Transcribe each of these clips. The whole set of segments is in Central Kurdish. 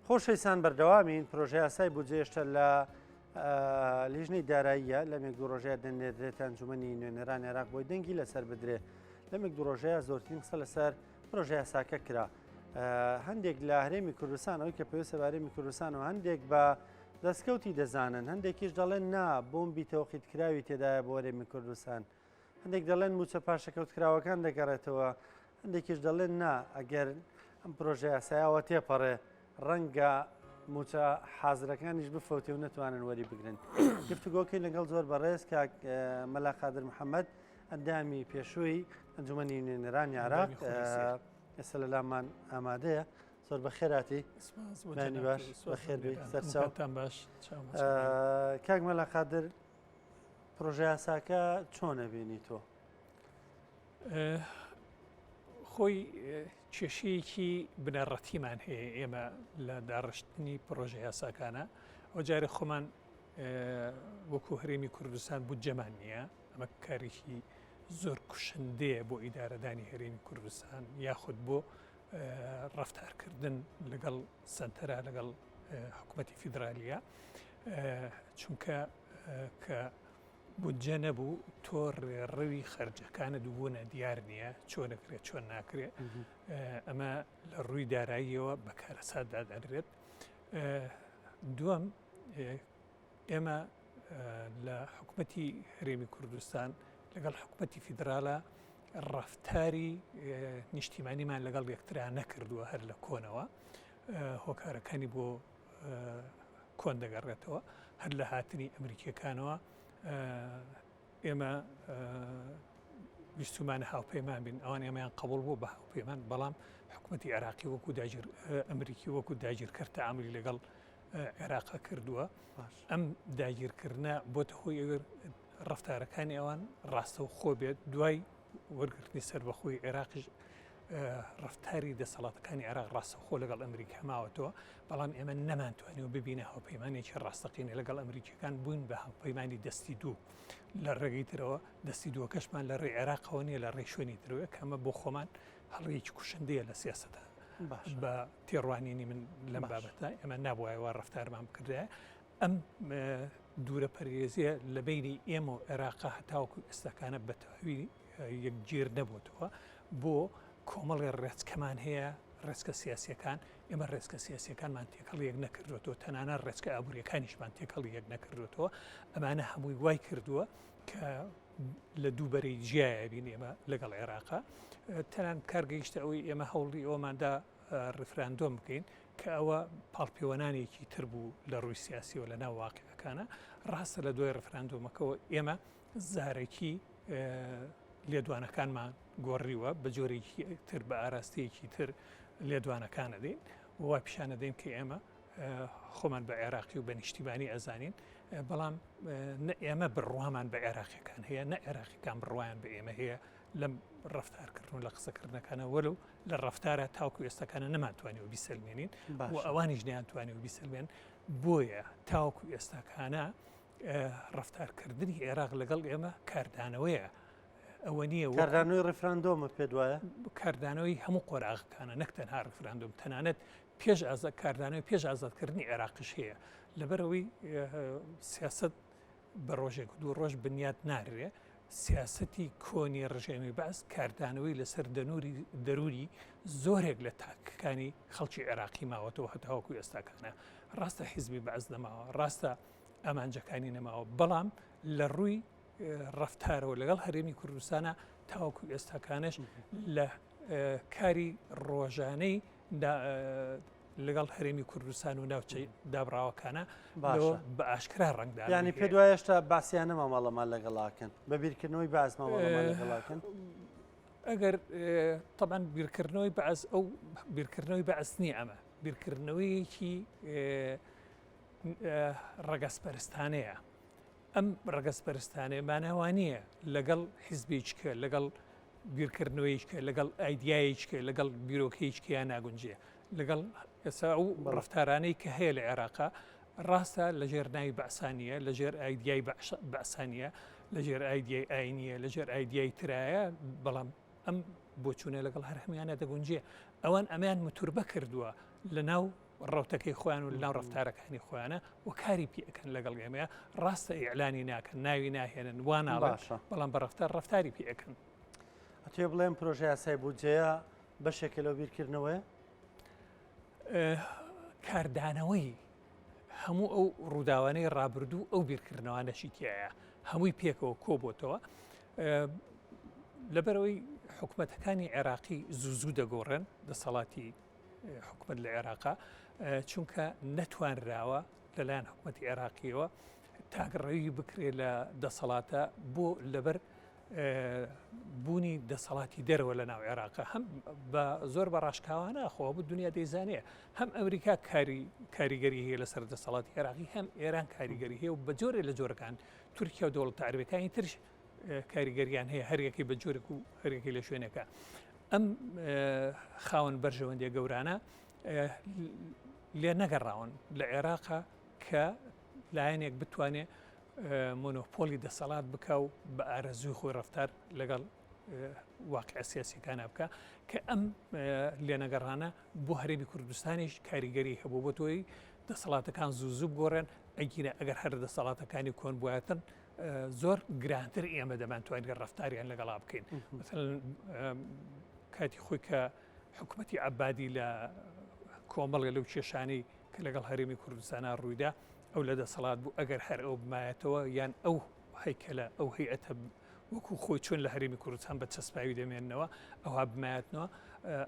خۆشەویستان بەردەوامین پرۆژه یاسای بودجێشتە لە لیژنەی داراییە لەمێک دوو ڕۆژەیە دەنێدرێت ئەنجومەنی نوێنەران عێراق بۆی دەنگی لەسەر بدرێت لەمێک دوو ڕۆژەیە زۆرترین قسە لەسەر پرۆژه یاساکە کرا. هەندێک لە هەرێمی کوردستان ئەوەی کە پێویستە بە هەرێمی کوردستان و هەندێک بە دەستکەوتی دەزانن، هەندێکیش دەڵێن نا بۆمبی تەوقیتکراوی تێدایە بۆ هەرێمی کوردستان، هەندێک دەڵێن موچە پاشەکەوتکراوەکان دەگەڕێتەوە، هەندێکیش دەڵێن نا ئەگەر ئەم پرۆژه یاسایەوە تێپەڕێ ڕەنگە موچە حازرەکانیش بفەوتێ و نەتوانن وەری بگرن. گفتوگۆکەی لەگەڵ زۆر بەڕێز کە مەلا قادر محەممەد ئەندامی پێشووی ئەنجومەنی نوێنەرانی عێراق ئێستا لە لامان ئامادەیە. زۆر بەخێراتی مانی باش بەخێر بێت سەرچاوتان باش. کاک مەلا قادر پرۆژه یاساکە چۆنە بینی تۆ؟ خۆی کێشەیەکی بنەڕەتیمان هەیە ئێمە لە داڕشتنی پرۆژه یاساکانە. ئەو جارێ خۆمان وەکو هەرێمی کوردستان بودجەمان نییە، ئەمە کارێکی زۆر کوشندەیە بۆ ئیدارەدانی هەرێمی کوردستان یاخود بۆ ڕەفتارکردن لەگەڵ سنتەرە لەگەڵ حکوومەتی فیدرالیە، چونکە کە بودجە نەبوو تۆ ڕێڕەوی خەرجەکانت بوونە دیار نییە چۆن نەکرێت چۆن ناکرێت. ئەمە لە ڕووی داراییەوە بەکارەسات دادەنرێت. دووەم ئێمە لە حکوومەتی هەرێمی کوردستان لەگەڵ حکوومەتی فیدراالە ڕەفتاری نیشتیمانیمان لەگەڵ یەکترا نەکردووە هەر لە کۆنەوە، هۆکارەکانی بۆ کۆن دەگەڕێتەوە هەر لە هاتنی ئەمریکیەکانەوە. ئێمە ویستمانە هاوپەیمان بین، ئەوان ئێمەیان قبول بوو بە هاوپەیمان، بەڵام حکوومەتی عێراقی وەکو ئەمریکی وەکو داگیرکرد تەعاملی لەگەڵ عێراقا کردووە. ئەم داگیرکردنە بۆتە هۆی ئەگەر ڕەفتارەکانی ئەوان ڕاستەو خۆ بێت دوای وەرگرتنی سەربەخۆی عێراقیش ڕفتاری دەسەڵاتەکانی عێراق ڕاستەوخۆ لەگەڵ ئەمریکا ماوەتەوە، بەڵام ئێمە نەمانتوانیەوە ببینە هاوپەیمانێکی ڕاستەقینە لەگەڵ ئەمریکیەکان بوون بە هاوپەیمانی دەستی دوو لە ڕێگەی ترەوە. دەستی دووەکەشمان لە ڕێی عێراقەوە نیە لە ڕێی شوێنی ترەوە، کە ئەمە بۆ خۆمان هەڵەیەکی کوشندەیە لە سیاسەتە بە تێڕوانینی من لەم بابەتە ئێمە نابووایەوە ڕفتارمان بکردایە. ئەم دوورە پەرێزیە لە بینی ئێمە و عێراقا هەتاوەکو ئێستاکانە بەتەواوی یەکگیر نەبووتەوە بۆ کۆمەڵی ڕێچکەمان هەیە. ڕێچکە سیاسیەکان ئێمە ڕێچکە سیاسیەکانمان تێکەڵ یەک نەکردوێتەوە، تەنانە ڕێچکە ئابوووریەکانیشمان تێکەڵ یەک نەکردوێتەوە. ئەمانە هەمووی وای کردووە کە لە دووبەرەی جیایە بین ئێمە لەگەڵ عێراقا. تەنان کارگەیشتە ئەوەی ئێمە هەوڵی ئەوماندا ڕفراندۆم بکەین کە ئەوە پاڵپیوەنانێکی تر بوو لە ڕووی سیاسیەوە لە ناو واقعەکانە. ڕاستە لە دوای ڕفراندۆمەکەەوە ئێمە زارێکی لێدوانەکانمان گۆڕیوە بە جۆرێکی تر بە ئاراستەیەکی تر لێدوانەکانە دێن، وای پیشانە دێن کە ئێمە خۆمان بە عێراقی و بە نیشتیمانی ئەزانین، بەڵام ئێمە بڕوامان بە عێراقیەکان هەیە، نە عێراقیەکان بڕوایان بە ئێمە هەیە لەم ڕەفتارکردن و لە قسەکردنەکانە، وەرە لە ڕەفتارە تاوکو ئێستاکانە نەمانتوانێت بیسەلمێنین و ئەوانیش نەیانتوانێت بیسەلمێن. بۆیە تاوکو ئێستاکانە ڕەفتارکردنی عێراق لەگەڵ ئێمە کاردانەوەیە. ئەوە نییە کاردانەوەی ڕفراندۆمە پێ دوایە کاردانەوەی هەموو قۆراغەکانە، نەک تەنها ڕفراندۆم، تەنانەت پێش کاردانەوەی پێش ئازادکردنی عێراقیش هەیە. لەبەرەوەی سیاست بە ڕۆژێک دوو ڕۆژ بنیاد نارێ. سیاسەتی کۆنی ڕژێمی بەعس کاردانەوەی لەسەر دەروری زۆرێک لە تاکەکانی خەڵکی عێراقی ماوەتەوە هەتاوەکو ئێستاکانە. ڕاستە حیزبی بەعس نەماوە، ڕاستە ئامانجەکانی نەماوە، بەڵام لە ڕووی ڕەفتارەوە لەگەڵ هەرێمی کوردستانە تاوەکو ئێستاکانش لە کاری ڕۆژانەی لەگەڵ هەرێمی کوردستان و ناوچەی دابراوەکانە بە ئاشکرا ڕەنگدا. ینی پێ دوای هێشتا باسییانە مامەڵەمان لەگەڵاکەن بە بیرکردنەوەی باز مامەڵەمان لەگەڵاکەن. ئەگەر تەبەن بیرکردنەوەی بەعز ئەو بیرکردنەوەی بەعز نییە، ئەمە بیرکردنەوەیەکی ڕەگەزپەرستانەیە. ئەم ڕەگەزپەرستانەیە مانەوانییە لەگەڵ حیزبێککە لەگەڵ بیرکردنەوەیکە لەگەڵ ئایدایەکە لەگەڵ بیرۆکەیەکیان ناگونجێ لەگەڵ ئێستا ئەو ڕەفتارانەی کە هەیە لە عێراقا ڕاستە لەژێر ناوی بەعسانیە، لەژێر ئایدیای بەعسانیە، لەژێر ئایدیای ئاینیە، لەژێر ئایدیای ترایە، بەڵام ئەم بۆچوونە لەگەڵ هەر هەمیانە دەگونجێ. ئەوان ئەمیان متوربە کردووە لە ناو ڕەوتەکەی خۆیان و لەناو ڕفتارەکانی خۆیانە و کاری پێەکەن لەگەڵ ئێمەیە ڕاستە ئیعلانی ناکەن ناوی ناهێنن واناڵە بەڵام بە ڕفتاری پێەکەن. ئەتوێ بڵێم پرۆژه یاسای بودجەیە بەشێکە لەو بیرکردنەوەی کاردانەوەی هەموو ئەو ڕووداوانەی ڕابردوو ئەو بیرکردنەوەانەشی تایە هەمووی پێکەوە کۆبووتەوە لەبەرەوەی حکوومەتەکانی عێراقی زوو دەگۆڕن دەسەڵاتی حکومت لە عێراقا چونکە نەتوانراوە لەلایەن حکوومەتی عێراقیەوە تاگەڕەوی بکرێت لە دەسەڵاتە بۆ لەبەر بوونی دەسەڵاتی دەرەوە لە ناو عێراقا هەم بە زۆر بە ڕاشکاوانە خۆ بوو دنیا دەیزانێ هەم ئەمریکا کاریگەری هەیە لەسەر دەسەڵاتی عێراقی هەم ئێران کاریگەری هەیە و بە جۆرێ لە جۆرەکان تورکیا و دەوڵەتە عەرەبیەکانی ترش کاریگەریان هەیە هەریەکی بە جۆرێک و هەریەکی لە شوێنەکە ئەم خاوەن بەرژەوەندیە گەورانە لێ نەگەڕاون لە عێراقا کە لایەنێک بتوانێت مۆنۆپۆلی دەسەڵات بکە و بە ئارەزوی خۆی ڕەفتار لەگەڵ واقع سیاسیەکانە بکە کە ئەم لێنەگەڕانە بۆ هەرێمی کوردستانیش کاریگەری هەبوو بۆ تۆی دەسەڵاتەکان زوو بگۆڕێن ئەگینە ئەگەر هەر دەسەڵاتەکانی کۆن بوایەتن زۆر گرانتر ئێمە دەمانتوانین ڕەفتاریان لەگەڵا بکەین مثلەن کاتی خۆی کە حکوومەتی عەبادی لە کۆمەڵێ لەو کێشانەی کە لەگەڵ هەرێمی کوردستانە ڕوویدا ئەو لە دەسەڵات بوو ئەگەر هەر ئەو بمایەتەوە یان ئەو هەیکەلە ئەو هەیئەتە وەکو خۆی چۆن لە هەرێمی کوردستان بە چەسپاوی دەمێننەوە ئەوها بمایەتنەوە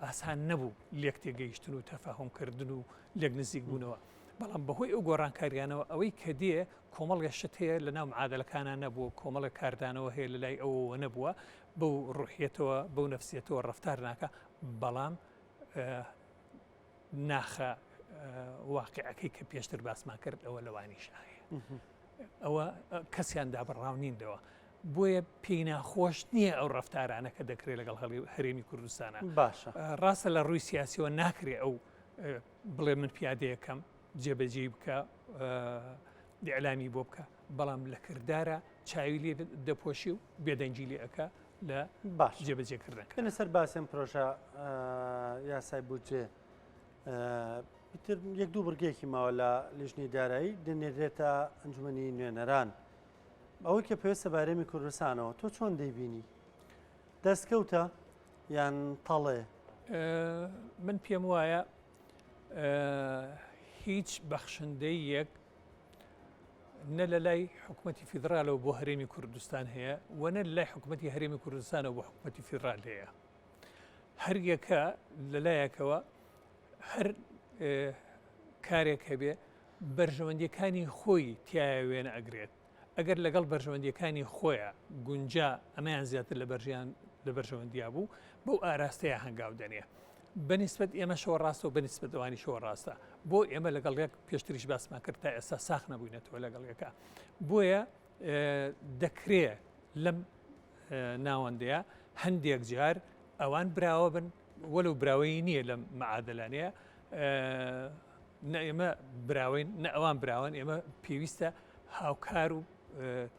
ئاسان نەبوو لێک تێگەیشتن و تەفاهمکردن و لێک نزیک بوونەوە بەڵام بەهۆی ئەو گۆڕانکاریانەوە ئەوەی کە دێ کۆمەڵێ شت هەیە لە ناو معادلەکانە نەبووە کۆمەڵە کاردانەوە هەیە لە لای ئەوەوە نەبووە بەو ڕوحیەتەوە بەو نەفسیەتەوە ڕەفتار ناکە بەڵام ناخە واقعەکەی کە پێشتر باسمان کرد ئەوە لەوانیش هەیە ئەوە کەسیان دابڕاو نینەوە بۆیە پێی ناخۆش نییە ئەو ڕەفتارانە کە دەکرێت لەگەڵ هەرێمی کوردستانە باشە ڕاستە لە ڕووی سیاسیەوە ناکرێت ئەو بڵێ من پیادەیەکەم جێبەجێ بکە ئیعلامی بۆ بکە بەڵام لە کردارە چاوی لێ دەپۆشی و بێدەنجی لێ ئەەکە لە باش جێبەجێکردنەکە لەسەر باسم پرۆژە یاسای بودجێ تر یەک دوو بڕگێکی ماوە لە لیژنەی دارایی دەنێرێتە ئەنجومەنی نوێنەران ئەوەی کە پێویستە بارێمی کوردستانەوە تۆ چۆن دەیبینی دەستکەوتە یان تەڵێ من پێم وایە هیچ بەخشندەی یەک نە لە لای حکوومەتی فیدرالەوە بۆ هەرێمی کوردستان هەیە و نە لە لای حکوومەتی هەرێمی کوردستانەوە بۆ حکوومەتی فیدرال هەیە هەر یەکە لەلایەکەوە هەر کارێک هەبێ بەرژەوەندیەکانی خۆی تایە وێنە ئەگرێت ئەگەر لەگەڵ بەرژەوەندیەکانی خۆیە گونجا ئەمەیان زیاتر لە بەرژەوەندیا بوو بەو ئاراستەیە هەنگاو دەنێ بەنسبەت ئێمە شەوە ڕاستە و بەنسبەت ئەوانی شەوە ڕاستە بۆ ئێمە لەگەڵ یەک پێشتریش باسمان کرد تا ئێستا ساخ نەبووینەتەوە لەگەڵ یەکە بۆیە دەکرێت لەم ناوەندەیە هەندێک جار ئەوان براوە بن وەلو براوەی نییە لەم معادلانەیە نە ئێمە براوین نە ئەوان براون ئێمە پێویستە هاوکار و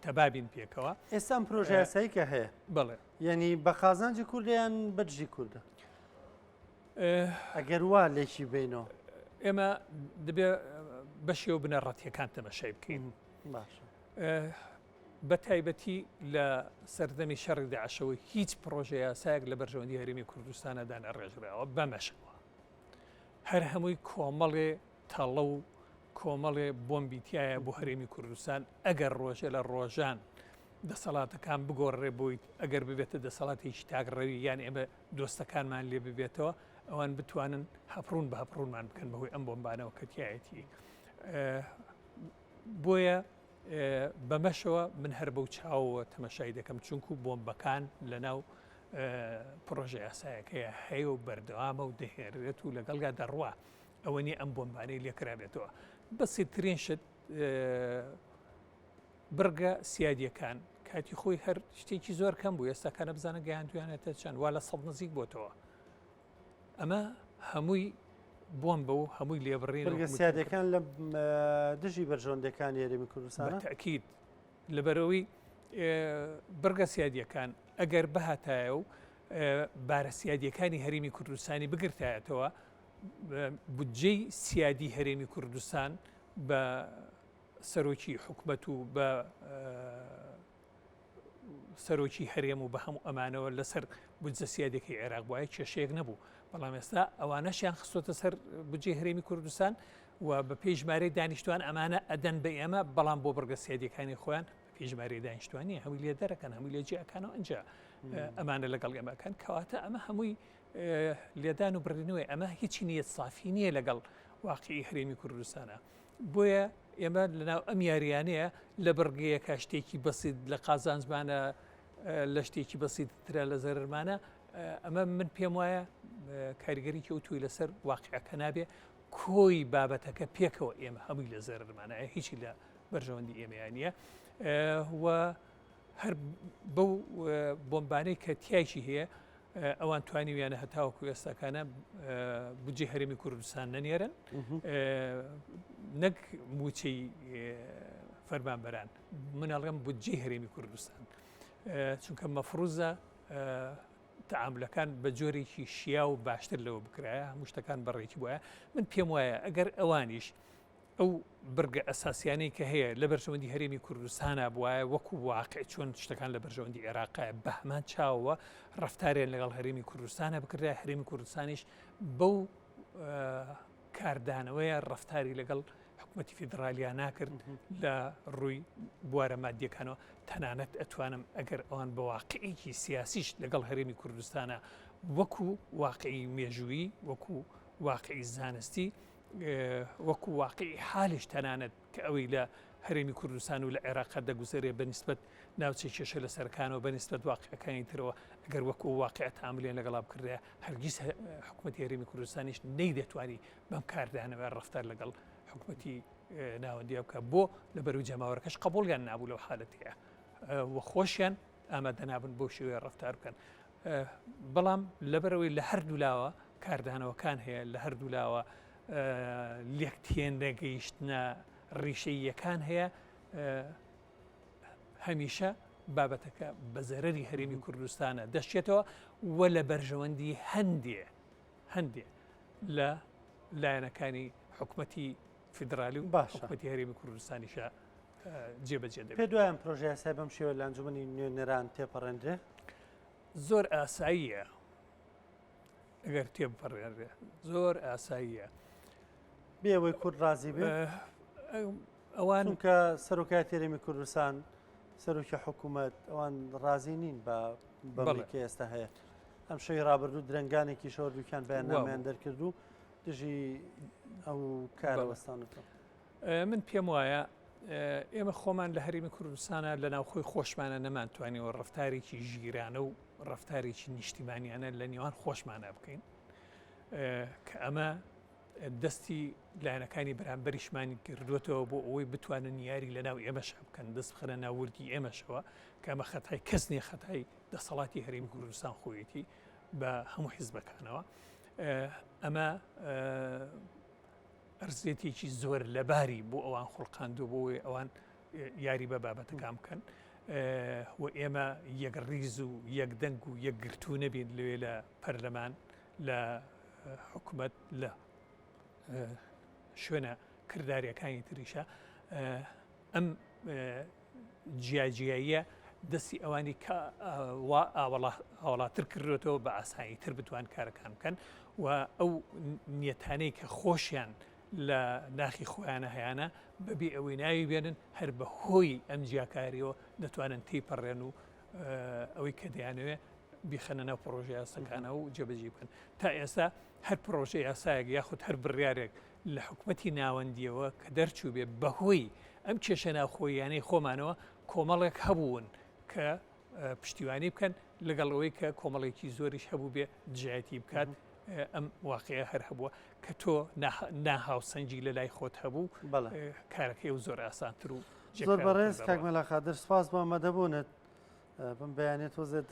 تەبابین پێکەوە ئێستا پرۆژە یاسایی کە هەیە بڵێ یعنی بە خازانجی کوردیان بەدژی کووردە ئەگەر وا لێکی بینەوە ئێمە دەبێت بەشی و بنەڕەتیەکان تەمەشای بکەین باشە بە تایبەتی لە سەردەمی شەڕی داعشەوەی هیچ پرۆژە یاسایەک لە بەرژەوەندی هەرێمی کوردستانەدا نەڕێژراوە بەمەشەوە هەر هەمووی کۆمەڵێ تەڵە و کۆمەڵێ بۆمبیتیایە بۆ هەرێمی کوردستان ئەگەر ڕۆژە لە ڕۆژان دەسەڵاتەکان بگۆڕێ بوویت ئەگەر ببێتە دەسەڵاتێکی تاگڕەوی یان ئێمە دۆستەکانمان لێ ببێتەوە ئەوان بتوانن هەپڕون بە هەپڕونمان بکەن بەهۆی ئەم بۆمبانەوە کەتیایەتی بۆیە بەمەشەوە من هەر بەو چاوەوە تەمەشای دەکەم چونکو بۆمبەکان لە ناو پرۆژە یاسایەکەیە هەیە و بەردەوامە و دەهێنرێت و لەگەڵگا دەڕوا ئەوە نیە ئەم بۆمبانەی لێکرابێتەوە بەسیترین شت بڕگە سیادیەکان کاتی خۆی هەر شتێکی زۆر کەم بوو ئێستاکانە بزانە گەیاندویانێتە چەند وا لە 100 نزیک بۆتەوە ئەمە هەمووی بۆمبە و هەمووی لێبڕین سیادەکان لە دژی بەرژەوەندەکانی هەرێمی کوردستان تاکید لەبەرەوەی بڕگە سیادیەکان ئەگەر بەهاتایە و بارە سیادیەکانی هەرێمی کوردستانی بگرتایەتەوە بودجەی سیادی هەرێمی کوردستان بە سەرۆکی حکومەت و بە سەرۆکی هەرێم و بە هەموو ئەمانەوە لەسەر بودجە سیادەکەی عێراق وایە کێشەیەک نەبوو، بەڵام ئێستا ئەوانەشیان خستۆتە سەر بودجەی هەرێمی کوردستان و بە پێشمارەی دانیشتوان ئەمانە ئەدەن بە ئێمە، بەڵام بۆ بەرگە سیادیەکانی خۆیان پێشمارەی دانیشتوانی هەمووی لێ دەرەکەن، هەمووی لێ جێەکانەوە ئەنجا ئەمانە لەگەڵ ئێمەکەن کەواتە ئەمە هەمووی لێدان و بڕینەوەی ئەمە هیچی نیەت سافی نییە لەگەڵ واقعی هەرێمی کوردستانە. بۆیە ئێمە لەناو ئەم یاریانەیە لە بڕگەیەکە شتێکی بەسیت لە قازان زمانە لە شتێکی بەسیتترە لە زەرمانە ئەمە من پێم وایە کاریگەری کەوتووی لەسەر واقعەکە نابێ کۆی بابەتەکە پێکەوە ئێمە هەمووی لە زەرمانایە هیچی لە بەرژەوەندی ئێمەیان نیە و هەر بەو بۆمبانەی کە تیایشی هەیە ئەوان توانیویانە هەتاوەکو ئێستاکانە بودجەی هەرێمی کوردستان نەنێرن نەک موچەی فەرمانبەران مناڵڵێم بودجەی هەرێمی کوردستان چونکە مەفروزە تەعاملەکان بە جۆرێکی شیا و باشتر لەوە بکرایە هەموو شتەکان بەڕێکی وایە من پێم وایە ئەگەر ئەوانیش ئەو بڕگە ئەساسیانەی کە هەیە لە بەرژەوەندی هەرێمی کوردستانە بواە وەکو واقع چۆن شتەکان لە بەرژەوەندی عێراقایە بە هەمان چاوەوە ڕفتارێن لەگەڵ هەرێمی کوردستانە بکرای هەرێمی کوردستانیش بەو کاردانەوەیە ڕفتاری لەگەڵ حکوومەتی فیدراالیا ناکرد لە ڕووی بوارە مادیەکانەوە تەنانەت ئەتوانم ئەگەر ئەوان بە واقعیکی سیاسیش لەگەڵ هەرێمی کوردستانە وەکو واقعی مێژووی وەکو واقعی زانستی وەکو واقعی حالیش تەنانەت کە ئەوەی لە هەرێمی کوردستان و لە عێراق دەگوزارێ بەنسبەت ناوچەی کێشە لە سەرکانەوە بەنسبەت واقعەکانی ترەوە ئەگەر وەکو واقع تاملێن لەگەڵا بکردە هەرگیز حکوومەتی هەرێمی کوردستانیش نەیدەتوانی بەم کاردانەوە ڕفتار لەگەڵ حکوومەتی ناوەندی بکە بۆ لە بەروی جەماوەرەکەش قبوڵیان نابوو لەو حالەتەیە وە خۆشیان ئامادە نابن بۆ شێوەیە ڕفتار بکەن بەڵام لەبەرەوەی لە هەردوو لاوە کاردانەوەکان هەیە لە هەردوو لاوە لێکتێن ڕێگەیشتنە ڕیشەیەکان هەیە هەمیشە بابەتەکە بە زەرەری هەرێمی کوردستانە دەشتێتەوە وە لە بەرژەوەندی هەندێ لە لایەنەکانی حکوومەتی فیدراالی و حکوومەتی هەرێمی کوردستانیشە جێبەجێ دەبێت. پێ دوایان پرۆژه یاسای بەم شێوە لە ئەنجومەنی نوێنەران تێپەڕێنرێ زۆر ئاساییە ئەگەر تێبپەڕێنرێ زۆر ئاساییە بێەوەی کورد ڕازی بێ ئەوان کە سەرۆکای هەرێمی کوردستان سەرۆکی حکوومەت ئەوان ڕازی نین بەڵێکی ئێستا هەیە ئەم شەوی ڕابردوو درنگانێکی شۆردووکیان بەیاننامەیان دەرکرد و دژی ئەو کارەوەستانەوە من پێم وایە ئێمە خۆمان لە هەرێمی کوردستانە لە ناوخۆی خۆشمانە نەمانتوانیەوە ڕفتارێکی ژیرانە و ڕفتارێکی نیشتیمانیانە لە نێوان خۆشمانە بکەین کە ئەمە دەستی لایەنەکانی بەرامبەریشمانی کردوێتەوە بۆ ئەوەی بتوانن یاری لە ناو ئێمەش بکەن دەست بخەنە ناوردی ئێمەشەوە کە ئەمە خەتای کەس نیە خەتای دەسەڵاتی هەرێمی کوردستان خۆیەتی بە هەموو حیزبەکانەوە ئەمە ئەرزێتێکی زۆر لەباری بۆ ئەوان خوڵقاندوو بۆی ئەوان یاری بە بابەتەکان بکەن و ئێمە یەکڕیز و یەکدەنگ و یەکگرتو نەبین لەوێ لە پەرلەمان لە حکوومەت لە شوێنە کرداریەکانی تریشە ئەم جیاجیاییە دەستی ئەوانی کە ئاوەڵاتر کردوێتەوە بە ئاسایی تر بتوان کارەکان بکەن و ئەو نیەتانەی کە خۆشیان لە ناخی خۆیانە هەیەە بەبێ ئەوەی ناوی بێنن هەر بە هۆی ئەم جیاکاریەوە دەتوانن تێپەڕێن و ئەوەی کە دەیانوێ بیخەنە ناو پرۆژه یاساکانە و جێبەجێ بکەن تا ئێستا هەر پرۆژه یاسایەک یاخود هەر بڕیارێک لە حکوومەتی ناوەندیەوە کە دەرچوو بێ بەهۆی ئەم کێشە ناوخۆیانەی خۆمانەوە کۆمەڵێک هەبوون کە پشتیوانی بکەن لەگەڵەوەی کە کۆمەڵێکی زۆریش هەبوو بێ دژایەتی بکات ئەم واقعە هەر هەبووە کە تۆ ناهاوسەنجی لە لای خۆت هەبوو کارەکەی و زۆر ئاسانتر و زۆر بەڕێز کاکمەلا خادر سپاس بۆ ئامادەبوونت بم بەیانێت تۆزێت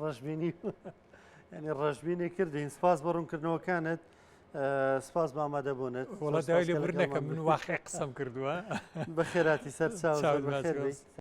ڕەشبینی ینی ڕەشبینی کردین سپاس بۆ ڕوونکردنەوەکانت سپاس بە ئامادەبوونت وڵاتای لێبور نەکەم من واقع قسەم کردووە بە خێراتی سەر چاو